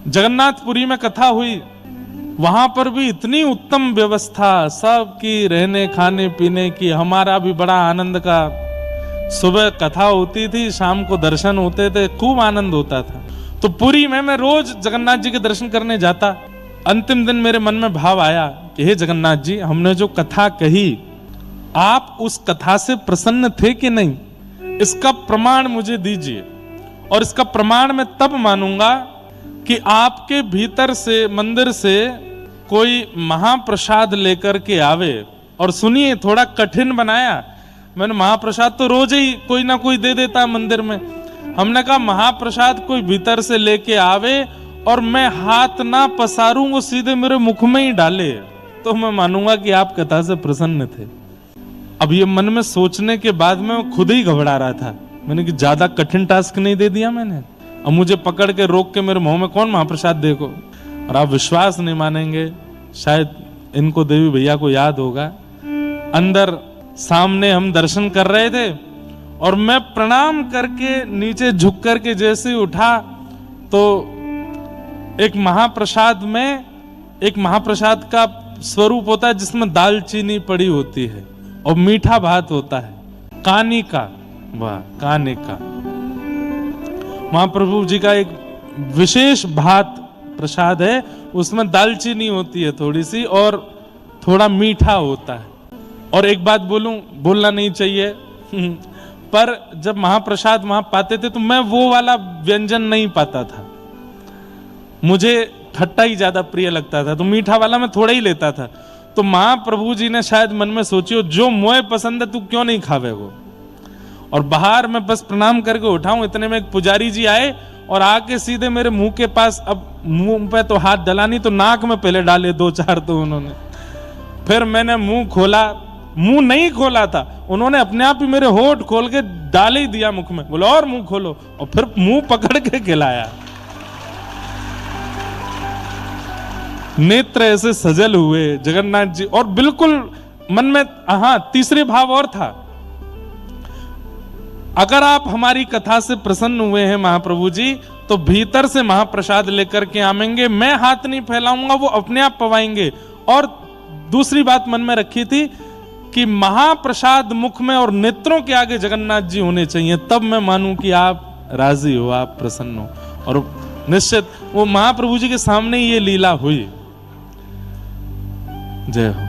जगन्नाथपुरी में कथा हुई, वहां पर भी इतनी उत्तम व्यवस्था सबकी, रहने खाने पीने की। हमारा भी बड़ा आनंद का, सुबह कथा होती थी, शाम को दर्शन होते थे, खूब आनंद होता था। तो पुरी में मैं रोज जगन्नाथ जी के दर्शन करने जाता। अंतिम दिन मेरे मन में भाव आया कि हे जगन्नाथ जी, हमने जो कथा कही, आप उस कथा से प्रसन्न थे कि नहीं, इसका प्रमाण मुझे दीजिए। और इसका प्रमाण मैं तब मानूंगा कि आपके भीतर से, मंदिर से कोई महाप्रसाद लेकर के आवे। और सुनिए, थोड़ा कठिन बनाया मैंने। महाप्रसाद तो रोज ही कोई ना कोई दे देता है मंदिर में। हमने कहा महाप्रसाद कोई भीतर से लेके आवे और मैं हाथ ना पसारूं, वो सीधे मेरे मुख में ही डाले, तो मैं मानूंगा कि आप कथा से प्रसन्न थे। अब ये मन में सोचने के बाद मैं खुद ही घबरा रहा था। मैंने कि ज्यादा कठिन टास्क नहीं दे दिया मैंने? अब मुझे पकड़ के रोक के मेरे मुंह में कौन महाप्रसाद देखो। और आप विश्वास नहीं मानेंगे, शायद इनको देवी भैया को याद होगा, अंदर सामने हम दर्शन कर रहे थे और मैं प्रणाम करके नीचे झुक करके जैसे उठा तो एक महाप्रसाद में, एक महाप्रसाद का स्वरूप होता है जिसमें दालचीनी पड़ी होती है और मीठा भात होता है, कानी का। वाह, कानी का महाप्रभु जी का एक विशेष भात प्रसाद है, उसमें दालचीनी होती है थोड़ी सी और थोड़ा मीठा होता है। और एक बात बोलूं, बोलना नहीं चाहिए पर जब महाप्रसाद वहां पाते थे तो मैं वो वाला व्यंजन नहीं पाता था। मुझे खट्टा ही ज्यादा प्रिय लगता था, तो मीठा वाला मैं थोड़ा ही लेता था। तो महाप्रभु जी ने शायद मन में सोचियो, जो मोए पसंद है तू क्यों नहीं खावे वो। और बाहर मैं बस प्रणाम करके उठाऊं, इतने में एक पुजारी जी आए और आके सीधे मेरे मुंह के पास, अब मुंह पे तो हाथ डलानी, तो नाक में पहले डाले 2-4 तो उन्होंने। फिर मैंने मुंह खोला, मुंह नहीं खोला था, उन्होंने अपने आप ही मेरे होठ खोल के डाल ही दिया मुख में। बोला और मुंह खोलो, और फिर मुंह पकड़ के खिलाया। नेत्र ऐसे सजल हुए जगन्नाथ जी, और बिल्कुल मन में तीसरे भाव और था। अगर आप हमारी कथा से प्रसन्न हुए हैं महाप्रभु जी, तो भीतर से महाप्रसाद लेकर के आवेंगे, मैं हाथ नहीं फैलाऊंगा, वो अपने आप पवाएंगे। और दूसरी बात मन में रखी थी कि महाप्रसाद मुख में और नेत्रों के आगे जगन्नाथ जी होने चाहिए, तब मैं मानूं कि आप राजी हो, आप प्रसन्न हो। और निश्चित वो महाप्रभु जी के सामने ये लीला हुई। जय हो।